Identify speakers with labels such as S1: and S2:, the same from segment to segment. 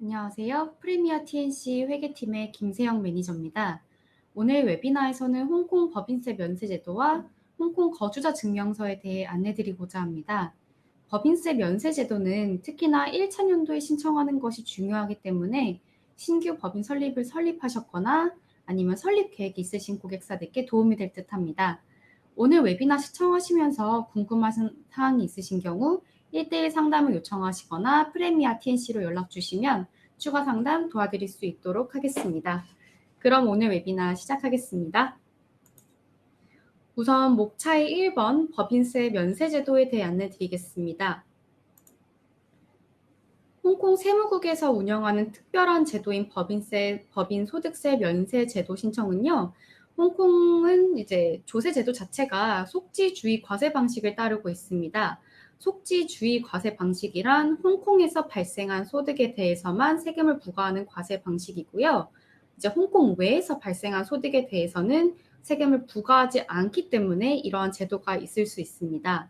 S1: 안녕하세요. 프리미어 TNC 회계팀의 김세영 매니저입니다. 오늘 웨비나에서는 홍콩 법인세 면세 제도와 홍콩 거주자 증명서에 대해 안내드리고자 합니다. 법인세 면세 제도는 특히나 1차 연도에 신청하는 것이 중요하기 때문에 신규 법인 설립을 설립하셨거나 아니면 설립 계획이 있으신 고객사들께 도움이 될 듯합니다. 오늘 웨비나 시청하시면서 궁금한 사항이 있으신 경우 1대1 상담을 요청하시거나 프레미아 TNC로 연락 주시면 추가 상담 도와드릴 수 있도록 하겠습니다. 그럼 오늘 웨비나 시작하겠습니다. 우선 목차의 1번 법인세 면세 제도에 대해 안내 드리겠습니다. 홍콩 세무국에서 운영하는 특별한 제도인 법인 소득세 면세 제도 신청은요. 홍콩은 이제 조세 제도 자체가 속지주의 과세 방식을 따르고 있습니다. 속지주의 과세 방식이란 홍콩에서 발생한 소득에 대해서만 세금을 부과하는 과세 방식이고요. 이제 홍콩 외에서 발생한 소득에 대해서는 세금을 부과하지 않기 때문에 이러한 제도가 있을 수 있습니다.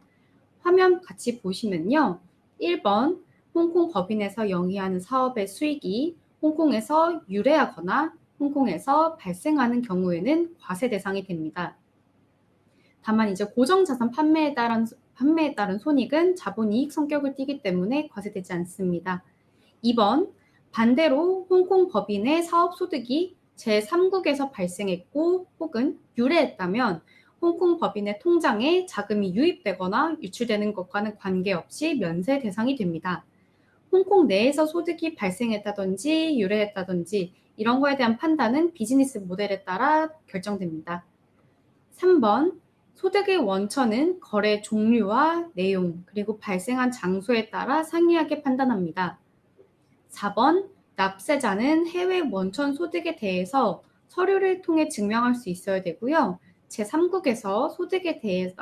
S1: 화면 같이 보시면요. 1번 홍콩 법인에서 영위하는 사업의 수익이 홍콩에서 유래하거나 홍콩에서 발생하는 경우에는 과세 대상이 됩니다. 다만 이제 고정자산 판매에 따른 손익은 자본이익 성격을 띠기 때문에 과세되지 않습니다. 2번 반대로 홍콩 법인의 사업 소득이 제3국에서 발생했고 혹은 유래했다면 홍콩 법인의 통장에 자금이 유입되거나 유출되는 것과는 관계없이 면세 대상이 됩니다. 홍콩 내에서 소득이 발생했다든지 유래했다든지 이런 거에 대한 판단은 비즈니스 모델에 따라 결정됩니다. 3번 소득의 원천은 거래 종류와 내용 그리고 발생한 장소에 따라 상이하게 판단합니다. 4번 납세자는 해외 원천 소득에 대해서 서류를 통해 증명할 수 있어야 되고요. 제3국에서 소득에 대해서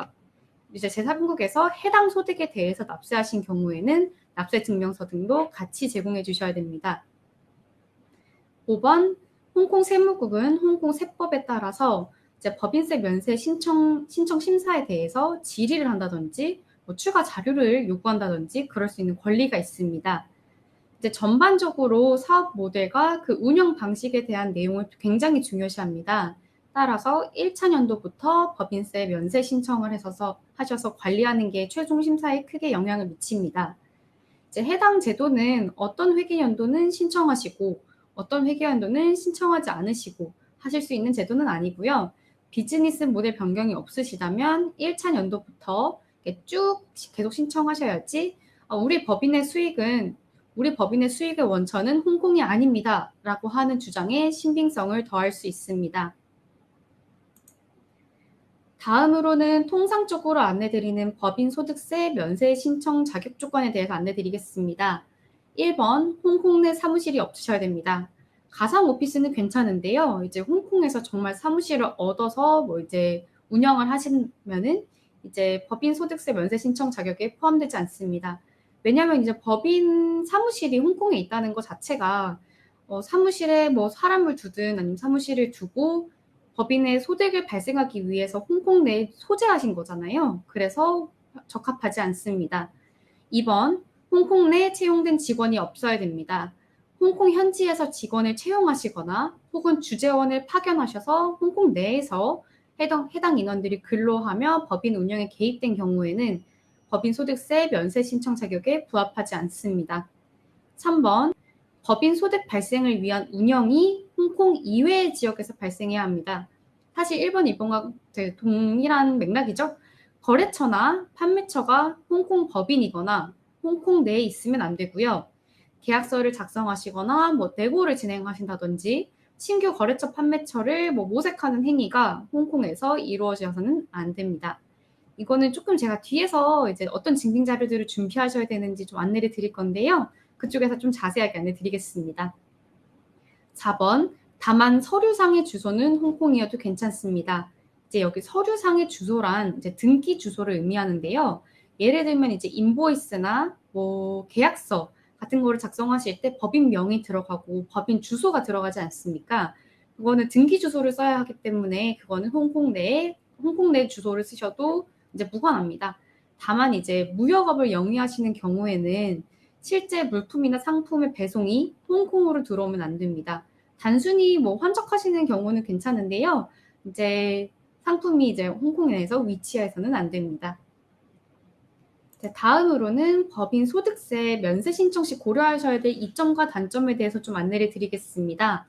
S1: 이제 제3국에서 해당 소득에 대해서 납세하신 경우에는 납세 증명서 등도 같이 제공해 주셔야 됩니다. 5번 홍콩 세무국은 홍콩 세법에 따라서 이제 법인세 면세 신청 심사에 대해서 질의를 한다든지 추가 자료를 요구한다든지 그럴 수 있는 권리가 있습니다. 이제 전반적으로 사업 모델과 그 운영 방식에 대한 내용을 굉장히 중요시합니다. 따라서 1차 년도부터 법인세 면세 신청을 하셔서 관리하는 게 최종 심사에 크게 영향을 미칩니다. 이제 해당 제도는 어떤 회계연도는 신청하시고 어떤 회계연도는 신청하지 않으시고 하실 수 있는 제도는 아니고요. 비즈니스 모델 변경이 없으시다면 1차 연도부터 쭉 계속 신청하셔야지 우리 법인의 수익의 원천은 홍콩이 아닙니다. 라고 하는 주장에 신빙성을 더할 수 있습니다. 다음으로는 통상적으로 안내드리는 법인 소득세 면세 신청 자격 조건에 대해서 안내드리겠습니다. 1번, 홍콩 내 사무실이 없으셔야 됩니다. 가상 오피스는 괜찮은데요. 이제 홍콩에서 정말 사무실을 얻어서 이제 운영을 하시면은 이제 법인 소득세 면세 신청 자격에 포함되지 않습니다. 왜냐하면 이제 법인 사무실이 홍콩에 있다는 것 자체가 사무실에 사람을 두든 아니면 사무실을 두고 법인의 소득을 발생하기 위해서 홍콩 내에 소재하신 거잖아요. 그래서 적합하지 않습니다. 2번, 홍콩 내에 채용된 직원이 없어야 됩니다. 홍콩 현지에서 직원을 채용하시거나 혹은 주재원을 파견하셔서 홍콩 내에서 해당 인원들이 근로하며 법인 운영에 개입된 경우에는 법인 소득세 면세 신청 자격에 부합하지 않습니다. 3번, 법인 소득 발생을 위한 운영이 홍콩 이외의 지역에서 발생해야 합니다. 사실 1번, 2번과 동일한 맥락이죠. 거래처나 판매처가 홍콩 법인이거나 홍콩 내에 있으면 안 되고요. 계약서를 작성하시거나 내고를 진행하신다든지 신규 거래처 판매처를 모색하는 행위가 홍콩에서 이루어져서는 안 됩니다. 이거는 조금 제가 뒤에서 이제 어떤 증빙 자료들을 준비하셔야 되는지 좀 안내를 드릴 건데요. 그쪽에서 좀 자세하게 안내 드리겠습니다. 4번, 다만 서류상의 주소는 홍콩이어도 괜찮습니다. 이제 여기 서류상의 주소란 이제 등기 주소를 의미하는데요. 예를 들면 이제 인보이스나 계약서 같은 거를 작성하실 때 법인명이 들어가고 법인 주소가 들어가지 않습니까? 그거는 등기 주소를 써야 하기 때문에 그거는 홍콩 내 주소를 쓰셔도 이제 무관합니다. 다만 이제 무역업을 영위하시는 경우에는 실제 물품이나 상품의 배송이 홍콩으로 들어오면 안 됩니다. 단순히 뭐 환적하시는 경우는 괜찮은데요. 이제 상품이 이제 홍콩 내에서 위치해서는 안 됩니다. 다음으로는 법인 소득세 면세 신청 시 고려하셔야 될 이점과 단점에 대해서 좀 안내를 드리겠습니다.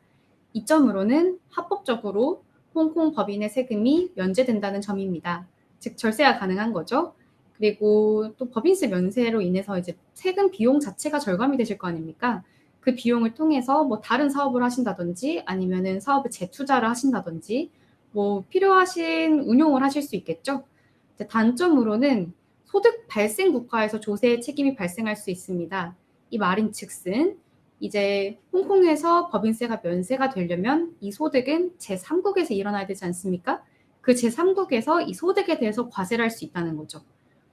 S1: 이점으로는 합법적으로 홍콩 법인의 세금이 면제된다는 점입니다. 즉 절세가 가능한 거죠. 그리고 또 법인세 면세로 인해서 이제 세금 비용 자체가 절감이 되실 거 아닙니까? 그 비용을 통해서 뭐 다른 사업을 하신다든지 아니면은 사업에 재투자를 하신다든지 뭐 필요하신 운용을 하실 수 있겠죠. 단점으로는 소득 발생 국가에서 조세 책임이 발생할 수 있습니다. 이 말인즉슨 이제 홍콩에서 법인세가 면세가 되려면 이 소득은 제3국에서 일어나야 되지 않습니까? 그 제3국에서 이 소득에 대해서 과세를 할 수 있다는 거죠.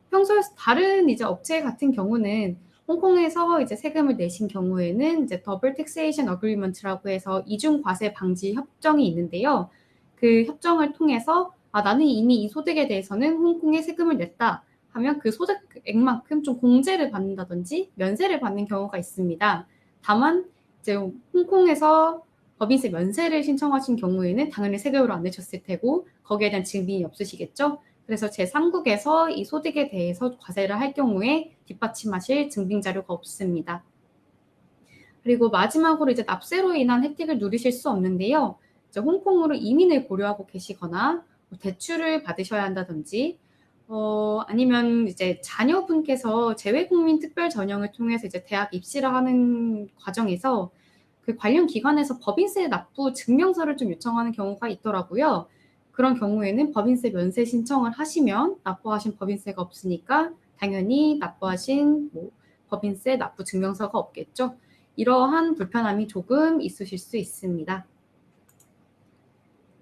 S1: 평소에 다른 이제 업체 같은 경우는 홍콩에서 이제 세금을 내신 경우에는 이제 더블 텍세이션 어그리먼트라고 해서 이중 과세 방지 협정이 있는데요. 그 협정을 통해서 나는 이미 이 소득에 대해서는 홍콩에 세금을 냈다 하면 그 소득액만큼 좀 공제를 받는다든지 면세를 받는 경우가 있습니다. 다만 이제 홍콩에서 법인세 면세를 신청하신 경우에는 당연히 세금으로 안 내셨을 테고 거기에 대한 증빙이 없으시겠죠. 그래서 제3국에서 이 소득에 대해서 과세를 할 경우에 뒷받침하실 증빙 자료가 없습니다. 그리고 마지막으로 이제 납세로 인한 혜택을 누리실 수 없는데요. 이제 홍콩으로 이민을 고려하고 계시거나 대출을 받으셔야 한다든지 아니면 이제 자녀분께서 재외국민 특별 전형을 통해서 이제 대학 입시를 하는 과정에서 그 관련 기관에서 법인세 납부 증명서를 좀 요청하는 경우가 있더라고요. 그런 경우에는 법인세 면세 신청을 하시면 납부하신 법인세가 없으니까 당연히 납부하신 뭐 법인세 납부 증명서가 없겠죠. 이러한 불편함이 조금 있으실 수 있습니다.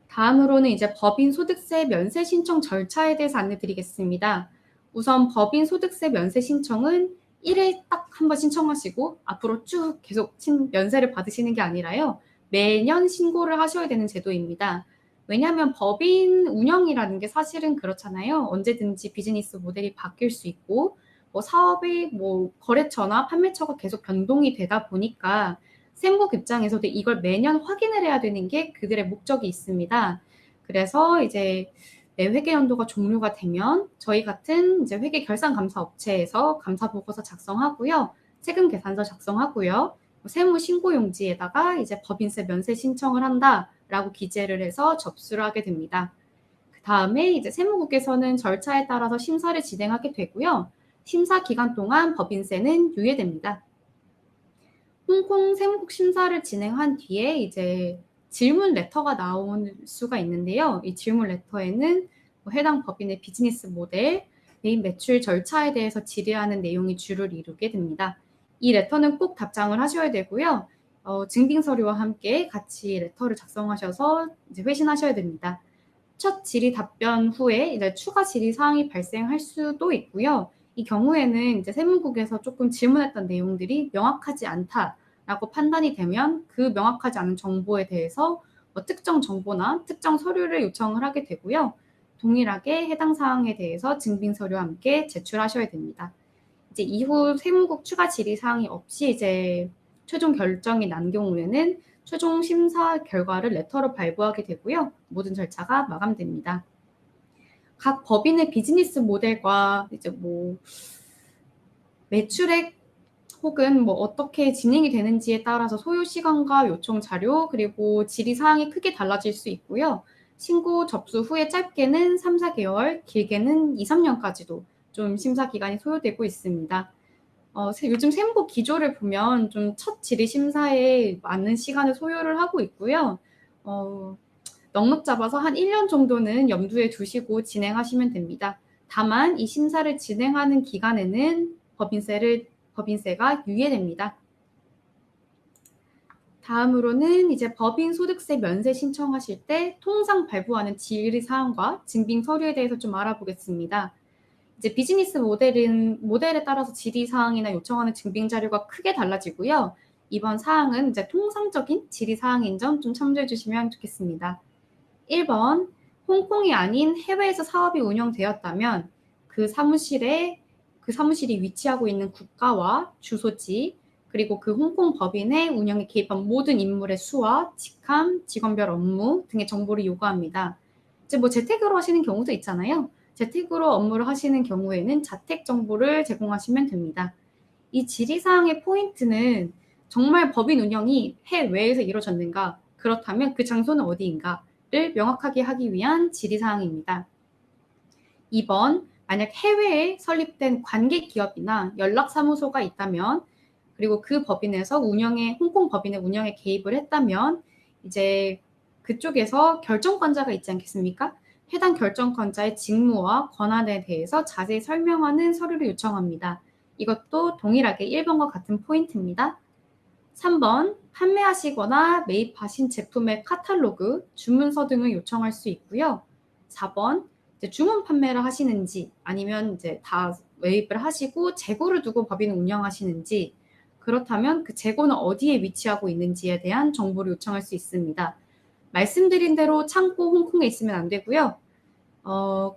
S1: 다음으로는 이제 법인 소득세 면세 신청 절차에 대해서 안내드리겠습니다. 우선 법인 소득세 면세 신청은 1회 딱 한 번 신청하시고 앞으로 쭉 계속 면세를 받으시는 게 아니라요. 매년 신고를 하셔야 되는 제도입니다. 왜냐하면 법인 운영이라는 게 사실은 그렇잖아요. 언제든지 비즈니스 모델이 바뀔 수 있고 뭐 사업의 뭐 거래처나 판매처가 계속 변동이 되다 보니까 세무국 입장에서도 이걸 매년 확인을 해야 되는 게 그들의 목적이 있습니다. 그래서 이제 매 회계 연도가 종료가 되면 저희 같은 이제 회계 결산 감사 업체에서 감사 보고서 작성하고요. 세금 계산서 작성하고요. 세무 신고 용지에다가 이제 법인세 면세 신청을 한다라고 기재를 해서 접수를 하게 됩니다. 그 다음에 이제 세무국에서는 절차에 따라서 심사를 진행하게 되고요. 심사 기간 동안 법인세는 유예됩니다. 홍콩 세무국 심사를 진행한 뒤에 이제 질문 레터가 나올 수가 있는데요. 이 질문 레터에는 해당 법인의 비즈니스 모델, 매입 매출 절차에 대해서 질의하는 내용이 주를 이루게 됩니다. 이 레터는 꼭 답장을 하셔야 되고요. 증빙 서류와 함께 같이 레터를 작성하셔서 이제 회신하셔야 됩니다. 첫 질의 답변 후에 이제 추가 질의 사항이 발생할 수도 있고요. 이 경우에는 이제 세무국에서 조금 질문했던 내용들이 명확하지 않다라고 판단이 되면 그 명확하지 않은 정보에 대해서 특정 정보나 특정 서류를 요청을 하게 되고요. 동일하게 해당 사항에 대해서 증빙 서류와 함께 제출하셔야 됩니다. 이제 이후 세무국 추가 질의 사항이 없이 이제 최종 결정이 난 경우에는 최종 심사 결과를 레터로 발부하게 되고요. 모든 절차가 마감됩니다. 각 법인의 비즈니스 모델과 이제 뭐 매출액 혹은 뭐 어떻게 진행이 되는지에 따라서 소요 시간과 요청 자료 그리고 질의 사항이 크게 달라질 수 있고요. 신고 접수 후에 짧게는 3, 4개월, 길게는 2, 3년까지도 좀 심사 기간이 소요되고 있습니다. 요즘 세무국 기조를 보면 좀 첫 질의 심사에 많은 시간을 소요를 하고 있고요. 넉넉 잡아서 한 1년 정도는 염두에 두시고 진행하시면 됩니다. 다만 이 심사를 진행하는 기간에는 법인세가 유예됩니다. 다음으로는 이제 법인 소득세 면세 신청하실 때 통상 발부하는 질의 사항과 증빙 서류에 대해서 좀 알아보겠습니다. 이제 비즈니스 모델에 따라서 질의 사항이나 요청하는 증빙 자료가 크게 달라지고요. 이번 사항은 이제 통상적인 질의 사항인 점 좀 참조해 주시면 좋겠습니다. 1번, 홍콩이 아닌 해외에서 사업이 운영되었다면 그 사무실에 그 사무실이 위치하고 있는 국가와 주소지, 그리고 그 홍콩 법인의 운영에 개입한 모든 인물의 수와 직함, 직원별 업무 등의 정보를 요구합니다. 이제 뭐 재택으로 하시는 경우도 있잖아요. 재택으로 업무를 하시는 경우에는 자택 정보를 제공하시면 됩니다. 이 질의사항의 포인트는 정말 법인 운영이 해외에서 이루어졌는가, 그렇다면 그 장소는 어디인가를 명확하게 하기 위한 질의사항입니다. 2번, 만약 해외에 설립된 관계 기업이나 연락사무소가 있다면, 그리고 그 법인에서 홍콩 법인의 운영에 개입을 했다면, 이제 그쪽에서 결정권자가 있지 않겠습니까? 해당 결정권자의 직무와 권한에 대해서 자세히 설명하는 서류를 요청합니다. 이것도 동일하게 1번과 같은 포인트입니다. 3번, 판매하시거나 매입하신 제품의 카탈로그, 주문서 등을 요청할 수 있고요. 4번, 이제 주문 판매를 하시는지 아니면 이제 다 매입을 하시고 재고를 두고 법인을 운영하시는지, 그렇다면 그 재고는 어디에 위치하고 있는지에 대한 정보를 요청할 수 있습니다. 말씀드린 대로 창고 홍콩에 있으면 안 되고요.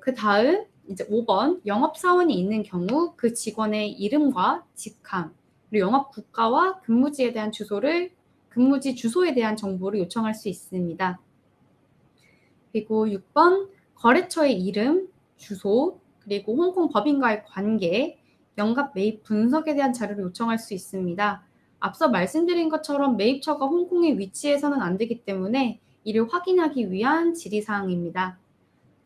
S1: 그 다음 이제 5번, 영업사원이 있는 경우 그 직원의 이름과 직함, 그리고 영업 국가와 근무지 주소에 대한 정보를 요청할 수 있습니다. 그리고 6번, 거래처의 이름, 주소, 그리고 홍콩 법인과의 관계, 연갑 매입 분석에 대한 자료를 요청할 수 있습니다. 앞서 말씀드린 것처럼 매입처가 홍콩에 위치해서는 안 되기 때문에 이를 확인하기 위한 질의사항입니다.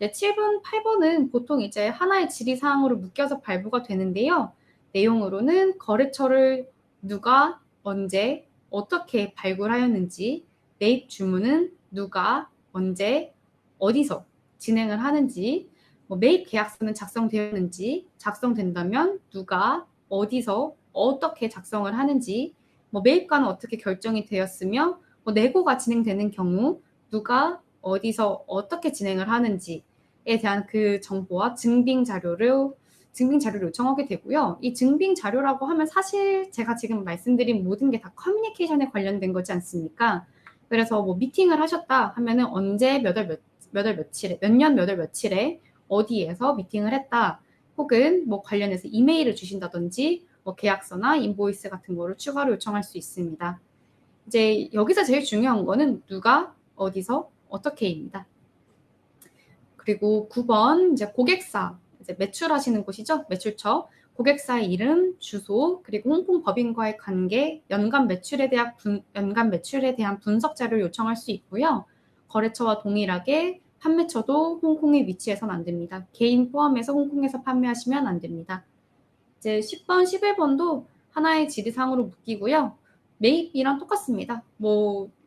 S1: 7번, 8번은 보통 이제 하나의 질의사항으로 묶여서 발부가 되는데요. 내용으로는 거래처를 누가, 언제, 어떻게 발굴하였는지, 매입 주문은 누가, 언제, 어디서 진행을 하는지, 매입 계약서는 작성되었는지, 작성된다면 누가, 어디서, 어떻게 작성을 하는지, 매입가는 어떻게 결정이 되었으며, 내고가 진행되는 경우 누가, 어디서, 어떻게 진행을 하는지에 대한 그 정보와 증빙 자료를 요청하게 되고요. 이 증빙 자료라고 하면 사실 제가 지금 말씀드린 모든 게 다 커뮤니케이션에 관련된 거지 않습니까? 그래서 미팅을 하셨다 하면은 언제 몇 월 며칠에, 몇 년 몇 월 며칠에 어디에서 미팅을 했다, 혹은 관련해서 이메일을 주신다든지 계약서나 인보이스 같은 거를 추가로 요청할 수 있습니다. 이제 여기서 제일 중요한 거는 누가, 어디서, 어떻게입니다. 그리고 9번, 이제 고객사, 이제 매출하시는 곳이죠. 매출처. 고객사의 이름, 주소, 그리고 홍콩 법인과의 관계, 연간 매출에 대한 분석 자료를 요청할 수 있고요. 거래처와 동일하게 판매처도 홍콩에 위치해서는 안 됩니다. 개인 포함해서 홍콩에서 판매하시면 안 됩니다. 이제 10번, 11번도 하나의 질의사항으로 묶이고요. 매입이랑 똑같습니다.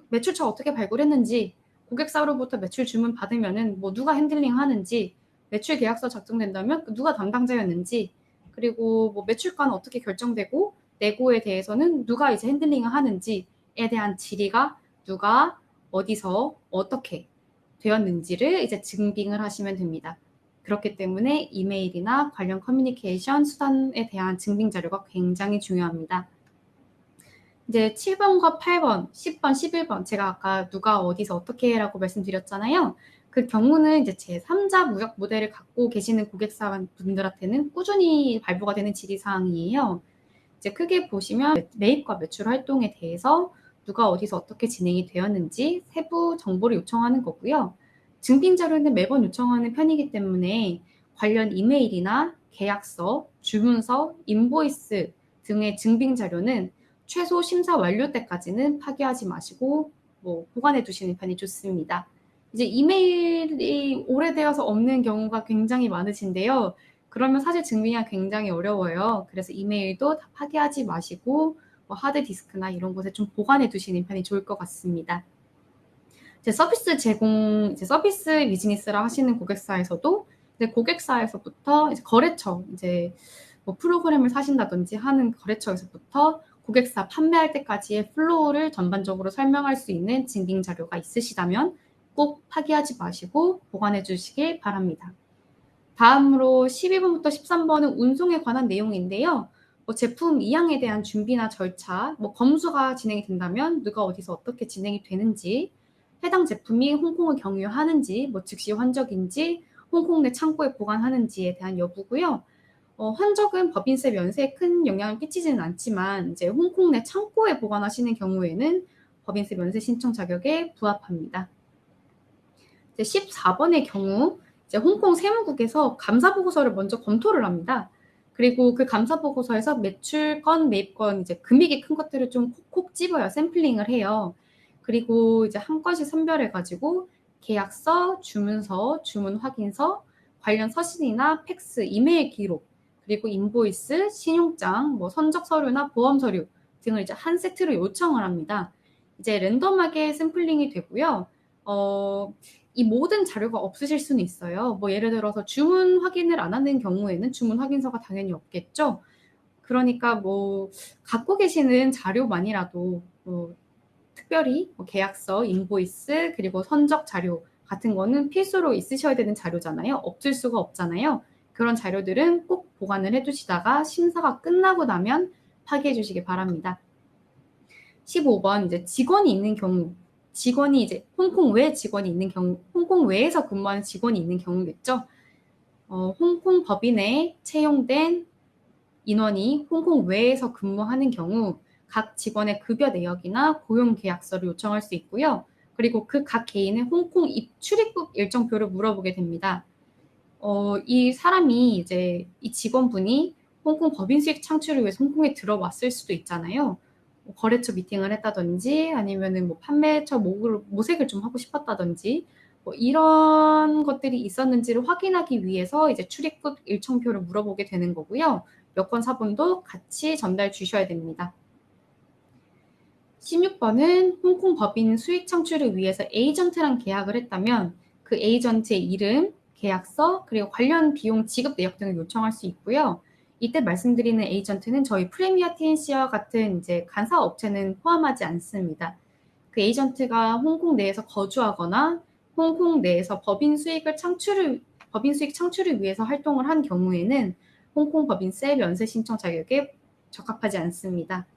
S1: 매출처 어떻게 발굴했는지, 고객사로부터 매출 주문 받으면은 누가 핸들링 하는지, 매출 계약서 작성된다면 누가 담당자였는지, 그리고 매출가는 어떻게 결정되고 내고에 대해서는 누가 이제 핸들링을 하는지에 대한 질의가 누가, 어디서, 어떻게 되었는지를 이제 증빙을 하시면 됩니다. 그렇기 때문에 이메일이나 관련 커뮤니케이션 수단에 대한 증빙 자료가 굉장히 중요합니다. 이제 7번과 8번, 10번, 11번 제가 아까 누가 어디서 어떻게 라고 말씀드렸잖아요. 그 경우는 이제 제3자 무역 모델을 갖고 계시는 고객사분들한테는 꾸준히 발부가 되는 질의사항이에요. 이제 크게 보시면 매입과 매출 활동에 대해서 누가 어디서 어떻게 진행이 되었는지 세부 정보를 요청하는 거고요. 증빙 자료는 매번 요청하는 편이기 때문에 관련 이메일이나 계약서, 주문서, 인보이스 등의 증빙 자료는 최소 심사 완료 때까지는 파기하지 마시고 보관해 두시는 편이 좋습니다. 이제 이메일이 오래되어서 없는 경우가 굉장히 많으신데요. 그러면 사실 증빙이 굉장히 어려워요. 그래서 이메일도 다 파기하지 마시고 하드디스크나 이런 곳에 좀 보관해 두시는 편이 좋을 것 같습니다. 서비스 비즈니스를 하시는 고객사에서도 고객사에서부터 거래처, 프로그램을 사신다든지 하는 거래처에서부터 고객사 판매할 때까지의 플로우를 전반적으로 설명할 수 있는 증빙 자료가 있으시다면 꼭 파기하지 마시고 보관해 주시길 바랍니다. 다음으로 12번부터 13번은 운송에 관한 내용인데요. 제품 이양에 대한 준비나 절차, 검수가 진행이 된다면 누가 어디서 어떻게 진행이 되는지, 해당 제품이 홍콩을 경유하는지, 즉시 환적인지, 홍콩 내 창고에 보관하는지에 대한 여부고요. 환적은 법인세 면세에 큰 영향을 끼치지는 않지만 이제 홍콩 내 창고에 보관하시는 경우에는 법인세 면세 신청 자격에 부합합니다. 이제 14번의 경우 이제 홍콩 세무국에서 감사 보고서를 먼저 검토를 합니다. 그리고 그 감사 보고서에서 매출건, 매입건 이제 금액이 큰 것들을 좀 콕콕 집어요. 샘플링을 해요. 그리고 이제 한 건씩 선별해 가지고 계약서, 주문서, 주문 확인서, 관련 서신이나 팩스, 이메일 기록, 그리고 인보이스, 신용장, 뭐 선적 서류나 보험 서류 등을 이제 한 세트로 요청을 합니다. 이제 랜덤하게 샘플링이 되고요. 이 모든 자료가 없으실 수는 있어요. 뭐 예를 들어서 주문 확인을 안 하는 경우에는 주문 확인서가 당연히 없겠죠. 그러니까 뭐 갖고 계시는 자료만이라도 특별히 뭐 계약서, 인보이스, 그리고 선적 자료 같은 거는 필수로 있으셔야 되는 자료잖아요. 없을 수가 없잖아요. 그런 자료들은 꼭 보관을 해두시다가 심사가 끝나고 나면 파기해 주시기 바랍니다. 15번 이제 직원이 있는 경우, 직원이 이제 홍콩 외 직원이 있는 경우, 홍콩 외에서 근무하는 직원이 있는 경우겠죠. 홍콩 법인에 채용된 인원이 홍콩 외에서 근무하는 경우 각 직원의 급여 내역이나 고용 계약서를 요청할 수 있고요. 그리고 그 각 개인의 홍콩 출입국 일정표를 물어보게 됩니다. 이 사람이 이제 이 직원분이 홍콩 법인 수익 창출을 위해서 홍콩에 들어왔을 수도 있잖아요. 뭐 거래처 미팅을 했다든지 아니면은 뭐 판매처 모색을 좀 하고 싶었다든지 뭐 이런 것들이 있었는지를 확인하기 위해서 이제 출입국 일정표를 물어보게 되는 거고요. 여권 사본도 같이 전달 주셔야 됩니다. 16번은 홍콩 법인 수익 창출을 위해서 에이전트랑 계약을 했다면 그 에이전트의 이름, 계약서, 그리고 관련 비용 지급 내역 등을 요청할 수 있고요. 이때 말씀드리는 에이전트는 저희 프리미어 TNC와 같은 이제 간사 업체는 포함하지 않습니다. 그 에이전트가 홍콩 내에서 거주하거나 홍콩 내에서 법인 수익 창출을 위해서 활동을 한 경우에는 홍콩 법인세 면세 신청 자격에 적합하지 않습니다.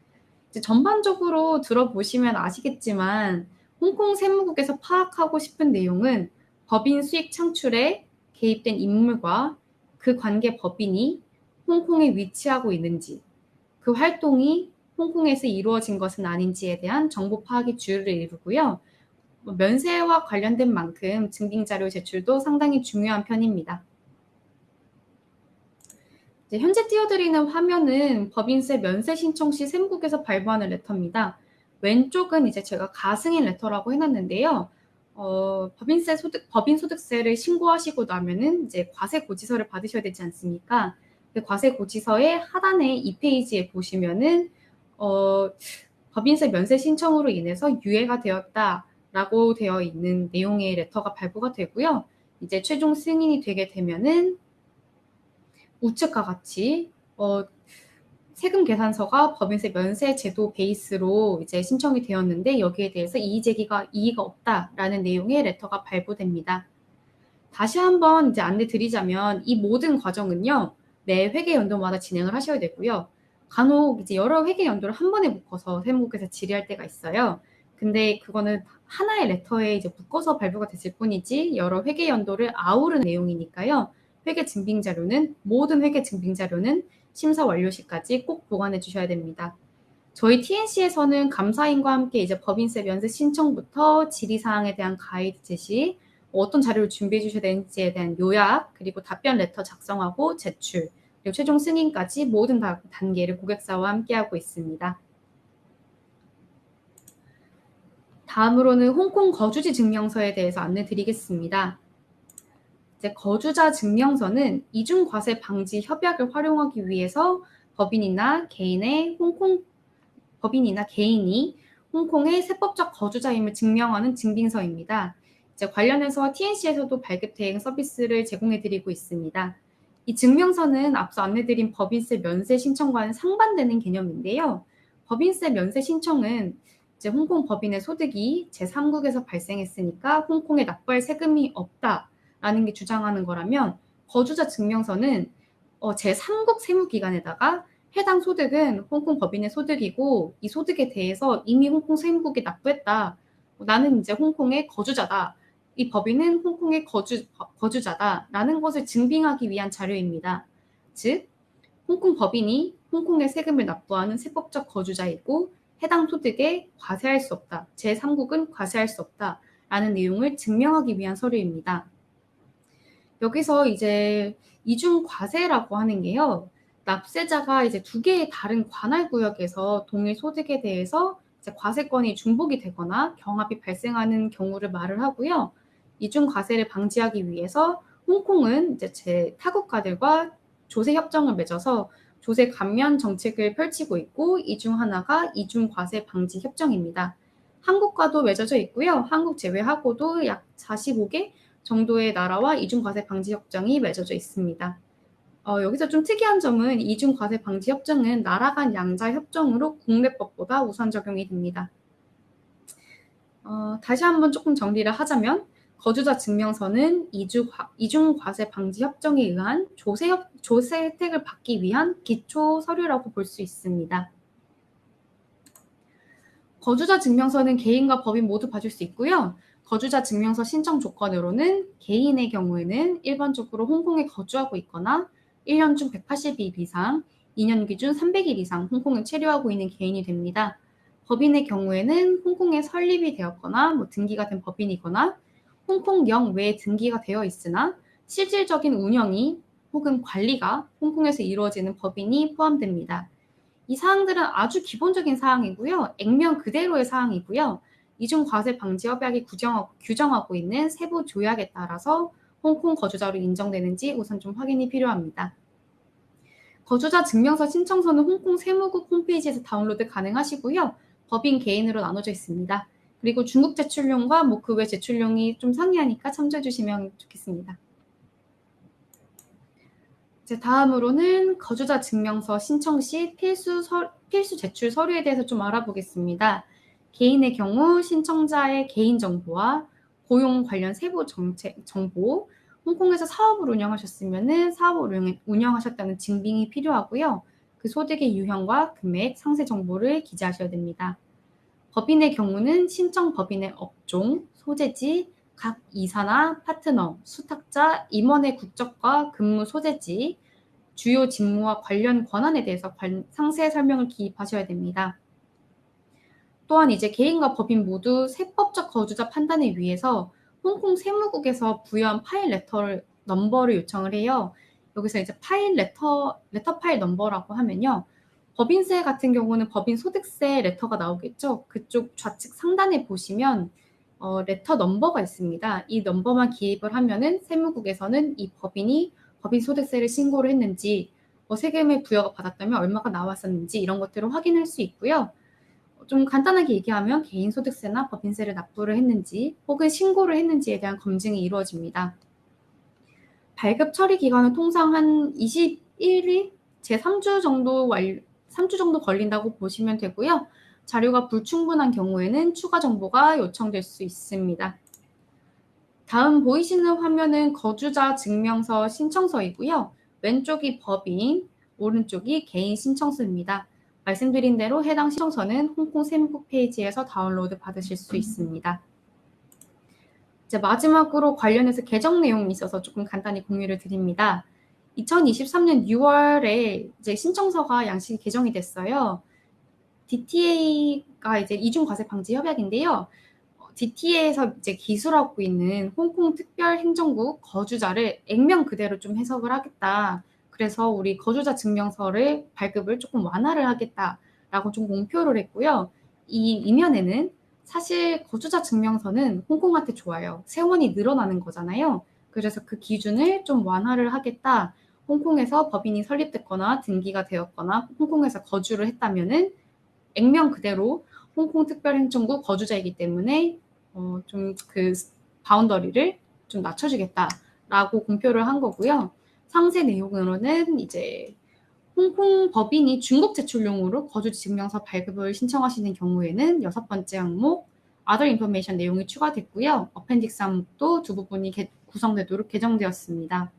S1: 이제 전반적으로 들어보시면 아시겠지만 홍콩 세무국에서 파악하고 싶은 내용은 법인 수익 창출에 개입된 인물과 그 관계 법인이 홍콩에 위치하고 있는지, 그 활동이 홍콩에서 이루어진 것은 아닌지에 대한 정보 파악이 주를 이루고요. 면세와 관련된 만큼 증빙자료 제출도 상당히 중요한 편입니다. 이제 현재 띄워드리는 화면은 법인세 면세 신청 시 세무국에서 발부하는 레터입니다. 왼쪽은 이제 제가 가승인 레터라고 해놨는데요. 법인 소득세를 신고하시고 나면은 이제 과세고지서를 받으셔야 되지 않습니까? 그 과세고지서의 하단에 2페이지에 보시면은 법인세 면세 신청으로 인해서 유예가 되었다라고 되어 있는 내용의 레터가 발부가 되고요. 이제 최종 승인이 되게 되면은 우측과 같이 세금 계산서가 법인세 면세 제도 베이스로 이제 신청이 되었는데 여기에 대해서 이의가 없다라는 내용의 레터가 발부됩니다. 다시 한번 이제 안내 드리자면 이 모든 과정은요, 매 회계 연도마다 진행을 하셔야 되고요. 간혹 이제 여러 회계 연도를 한 번에 묶어서 세무국에서 질의할 때가 있어요. 근데 그거는 하나의 레터에 이제 묶어서 발부가 됐을 뿐이지 여러 회계 연도를 아우르는 내용이니까요. 모든 회계 증빙 자료는 심사 완료 시까지 꼭 보관해 주셔야 됩니다. 저희 TNC에서는 감사인과 함께 이제 법인세 면세 신청부터 질의사항에 대한 가이드 제시, 어떤 자료를 준비해 주셔야 되는지에 대한 요약, 그리고 답변 레터 작성하고 제출, 그리고 최종 승인까지 모든 단계를 고객사와 함께하고 있습니다. 다음으로는 홍콩 거주지 증명서에 대해서 안내 드리겠습니다. 이제 거주자 증명서는 이중 과세 방지 협약을 활용하기 위해서 법인이나 개인이 홍콩의 세법적 거주자임을 증명하는 증빙서입니다. 이제 관련해서 TNC에서도 발급 대행 서비스를 제공해드리고 있습니다. 이 증명서는 앞서 안내드린 법인세 면세 신청과는 상반되는 개념인데요. 법인세 면세 신청은 이제 홍콩 법인의 소득이 제3국에서 발생했으니까 홍콩에 납부할 세금이 없다라는 게 주장하는 거라면 거주자 증명서는 제3국 세무기관에다가 해당 소득은 홍콩 법인의 소득이고 이 소득에 대해서 이미 홍콩 세무국에 납부했다. 나는 이제 홍콩의 거주자다. 이 법인은 홍콩의 거주자다라는 것을 증빙하기 위한 자료입니다. 즉 홍콩 법인이 홍콩에 세금을 납부하는 세법적 거주자이고 해당 소득에 과세할 수 없다. 제3국은 과세할 수 없다. 라는 내용을 증명하기 위한 서류입니다. 여기서 이제 이중 과세라고 하는 게요. 납세자가 이제 두 개의 다른 관할 구역에서 동일 소득에 대해서 이제 과세권이 중복이 되거나 경합이 발생하는 경우를 말을 하고요. 이중 과세를 방지하기 위해서 홍콩은 이제 제 타국가들과 조세 협정을 맺어서 조세 감면 정책을 펼치고 있고 이 중 하나가 이중 과세 방지 협정입니다. 한국과도 맺어져 있고요. 한국 제외하고도 약 45개 정도의 나라와 이중과세 방지 협정이 맺어져 있습니다. 여기서 좀 특이한 점은 이중과세 방지 협정은 나라 간 양자 협정으로 국내법보다 우선 적용이 됩니다. 다시 한번 조금 정리를 하자면 거주자 증명서는 이중과세 방지 협정에 의한 조세 혜택을 받기 위한 기초 서류라고 볼 수 있습니다. 거주자 증명서는 개인과 법인 모두 받을 수 있고요. 거주자 증명서 신청 조건으로는 개인의 경우에는 일반적으로 홍콩에 거주하고 있거나 1년 중 180일 이상, 2년 기준 300일 이상 홍콩에 체류하고 있는 개인이 됩니다. 법인의 경우에는 홍콩에 설립이 되었거나 등기가 된 법인이거나 홍콩령 외에 등기가 되어 있으나 실질적인 운영이 혹은 관리가 홍콩에서 이루어지는 법인이 포함됩니다. 이 사항들은 아주 기본적인 사항이고요. 액면 그대로의 사항이고요. 이중과세 방지 협약이 규정하고 있는 세부 조약에 따라서 홍콩 거주자로 인정되는지 우선 좀 확인이 필요합니다. 거주자 증명서 신청서는 홍콩 세무국 홈페이지에서 다운로드 가능하시고요. 법인 개인으로 나눠져 있습니다. 그리고 중국 제출용과 그 외 제출용이 좀 상이하니까 참조해 주시면 좋겠습니다. 다음으로는 거주자 증명서 신청 시 필수 제출 서류에 대해서 좀 알아보겠습니다. 개인의 경우 신청자의 개인정보와 고용 관련 세부 정보, 홍콩에서 사업을 운영하셨으면 사업을 운영하셨다는 증빙이 필요하고요. 그 소득의 유형과 금액, 상세 정보를 기재하셔야 됩니다. 법인의 경우는 신청 법인의 업종, 소재지, 각 이사나 파트너, 수탁자, 임원의 국적과 근무 소재지, 주요 직무와 관련 권한에 대해서 상세 설명을 기입하셔야 됩니다. 또한 이제 개인과 법인 모두 세법적 거주자 판단을 위해서 홍콩 세무국에서 부여한 파일 레터 넘버를 요청을 해요. 여기서 이제 레터 파일 넘버라고 하면요. 법인세 같은 경우는 법인 소득세 레터가 나오겠죠. 그쪽 좌측 상단에 보시면 레터 넘버가 있습니다. 이 넘버만 기입을 하면은 세무국에서는 이 법인이 법인 소득세를 신고를 했는지, 세금을 부여가 받았다면 얼마가 나왔었는지 이런 것들을 확인할 수 있고요. 좀 간단하게 얘기하면 개인 소득세나 법인세를 납부를 했는지 혹은 신고를 했는지에 대한 검증이 이루어집니다. 발급 처리 기간은 통상 한 21일, 제3주 정도 3주 정도 걸린다고 보시면 되고요. 자료가 불충분한 경우에는 추가 정보가 요청될 수 있습니다. 다음 보이시는 화면은 거주자 증명서 신청서이고요. 왼쪽이 법인, 오른쪽이 개인 신청서입니다. 말씀드린 대로 해당 신청서는 홍콩 세무국 페이지에서 다운로드 받으실 수 있습니다. 이제 마지막으로 관련해서 개정 내용이 있어서 조금 간단히 공유를 드립니다. 2023년 6월에 이제 신청서가 양식이 개정이 됐어요. DTA가 이제 이중과세 방지 협약인데요. DTA에서 이제 기술하고 있는 홍콩 특별행정국 거주자를 액면 그대로 좀 해석을 하겠다. 그래서 우리 거주자 증명서를 발급을 조금 완화를 하겠다라고 좀 공표를 했고요. 이 이면에는 사실 거주자 증명서는 홍콩한테 좋아요. 세원이 늘어나는 거잖아요. 그래서 그 기준을 좀 완화를 하겠다. 홍콩에서 법인이 설립됐거나 등기가 되었거나 홍콩에서 거주를 했다면은 액면 그대로 홍콩 특별행정국 거주자이기 때문에 좀 그 바운더리를 좀 낮춰주겠다라고 공표를 한 거고요. 상세 내용으로는 이제 홍콩 법인이 중국 제출용으로 거주 증명서 발급을 신청하시는 경우에는 6번째 항목 Other Information 내용이 추가됐고요. 어펜딕스 항목도 두 부분이 구성되도록 개정되었습니다.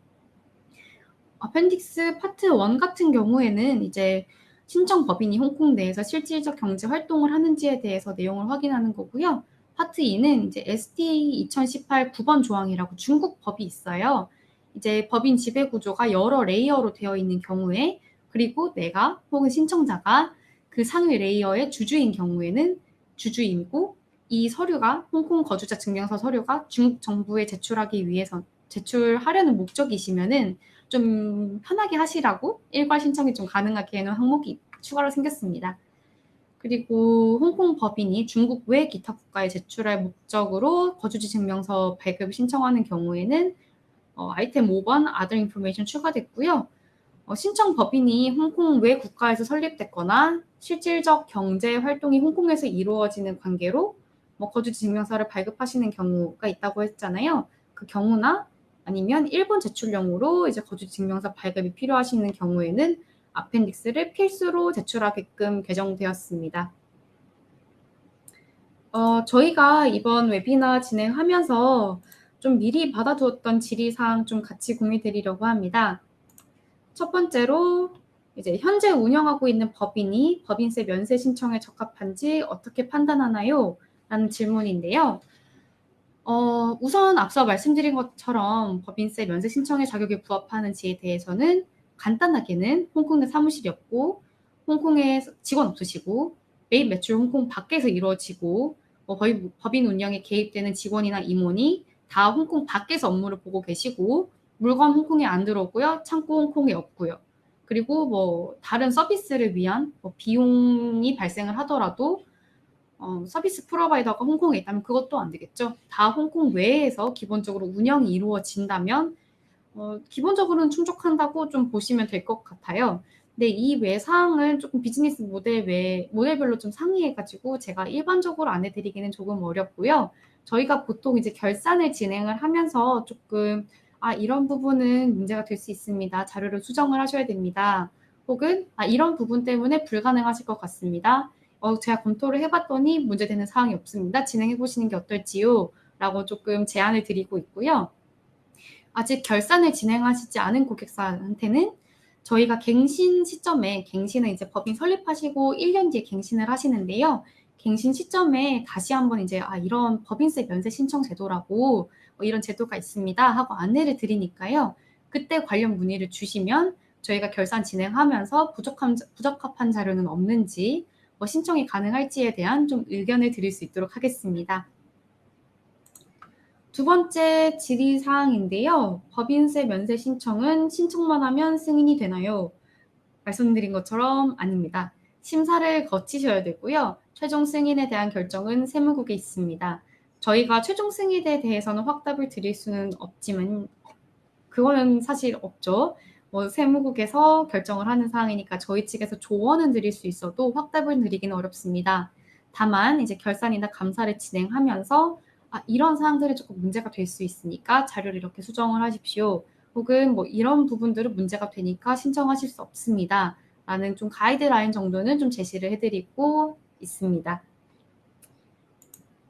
S1: 어펜딕스 파트 1 같은 경우에는 이제 신청 법인이 홍콩 내에서 실질적 경제 활동을 하는지에 대해서 내용을 확인하는 거고요. 파트 2는 이제 STA 2018 9번 조항이라고 중국 법이 있어요. 이제 법인 지배 구조가 여러 레이어로 되어 있는 경우에 그리고 내가 혹은 신청자가 그 상위 레이어의 주주인 경우에는 주주이고 이 서류가 홍콩 거주자 증명서 서류가 중국 정부에 제출하려는 목적이시면은 좀 편하게 하시라고 일괄 신청이 좀 가능하게 해놓은 항목이 추가로 생겼습니다. 그리고 홍콩 법인이 중국 외 기타 국가에 제출할 목적으로 거주지 증명서 발급을 신청하는 경우에는 아이템 5번 Other Information 추가됐고요. 신청 법인이 홍콩 외 국가에서 설립됐거나 실질적 경제 활동이 홍콩에서 이루어지는 관계로 거주지 증명서를 발급하시는 경우가 있다고 했잖아요. 그 경우나 아니면 일본 제출용으로 이제 거주지 증명서 발급이 필요하시는 경우에는 아펜딕스를 필수로 제출하게끔 개정되었습니다. 저희가 이번 웨비나 진행하면서 좀 미리 받아두었던 질의사항 좀 같이 공유드리려고 합니다. 첫 번째로 이제 현재 운영하고 있는 법인이 법인세 면세 신청에 적합한지 어떻게 판단하나요? 라는 질문인데요. 우선 앞서 말씀드린 것처럼 법인세 면세 신청의 자격에 부합하는지에 대해서는 간단하게는 홍콩 내 사무실이 없고 홍콩에 직원 없으시고 매입 매출 홍콩 밖에서 이루어지고 법인 운영에 개입되는 직원이나 임원이 다 홍콩 밖에서 업무를 보고 계시고 물건 홍콩에 안 들어오고요. 창고 홍콩에 없고요. 그리고 다른 서비스를 위한 비용이 발생을 하더라도 서비스 프로바이더가 홍콩에 있다면 그것도 안 되겠죠. 다 홍콩 외에서 기본적으로 운영이 이루어진다면 기본적으로는 충족한다고 좀 보시면 될 것 같아요. 근데 이 외 사항은 조금 비즈니스 모델별로 좀 상이해가지고 제가 일반적으로 안내드리기는 조금 어렵고요. 저희가 보통 이제 결산을 진행을 하면서 조금 이런 부분은 문제가 될 수 있습니다. 자료를 수정을 하셔야 됩니다. 혹은 이런 부분 때문에 불가능하실 것 같습니다. 제가 검토를 해봤더니 문제되는 사항이 없습니다. 진행해보시는 게 어떨지요? 라고 조금 제안을 드리고 있고요. 아직 결산을 진행하시지 않은 고객사한테는 저희가 갱신 시점에, 갱신은 이제 법인 설립하시고 1년 뒤에 갱신을 하시는데요. 갱신 시점에 다시 한번 이제 이런 법인세 면세 신청 제도라고 이런 제도가 있습니다 하고 안내를 드리니까요. 그때 관련 문의를 주시면 저희가 결산 진행하면서 부적합한 자료는 없는지 신청이 가능할지에 대한 좀 의견을 드릴 수 있도록 하겠습니다. 두 번째 질의사항인데요. 법인세 면세 신청은 신청만 하면 승인이 되나요? 말씀드린 것처럼 아닙니다. 심사를 거치셔야 되고요. 최종 승인에 대한 결정은 세무국에 있습니다. 저희가 최종 승인에 대해서는 확답을 드릴 수는 없지만 그거는 사실 없죠. 세무국에서 결정을 하는 사항이니까 저희 측에서 조언은 드릴 수 있어도 확답을 드리기는 어렵습니다. 다만 이제 결산이나 감사를 진행하면서 이런 사항들이 조금 문제가 될 수 있으니까 자료를 이렇게 수정을 하십시오. 혹은 이런 부분들은 문제가 되니까 신청하실 수 없습니다. 라는 좀 가이드라인 정도는 좀 제시를 해드리고 있습니다.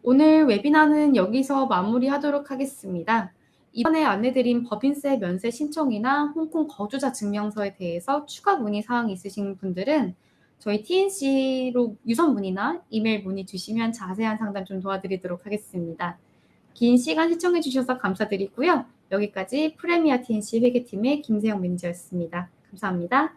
S1: 오늘 웨비나는 여기서 마무리하도록 하겠습니다. 이번에 안내드린 법인세 면세 신청이나 홍콩 거주자 증명서에 대해서 추가 문의 사항이 있으신 분들은 저희 TNC로 유선 문의나 이메일 문의 주시면 자세한 상담 좀 도와드리도록 하겠습니다. 긴 시간 시청해 주셔서 감사드리고요. 여기까지 프레미어 TNC 회계팀의 김세영 매니저였습니다. 감사합니다.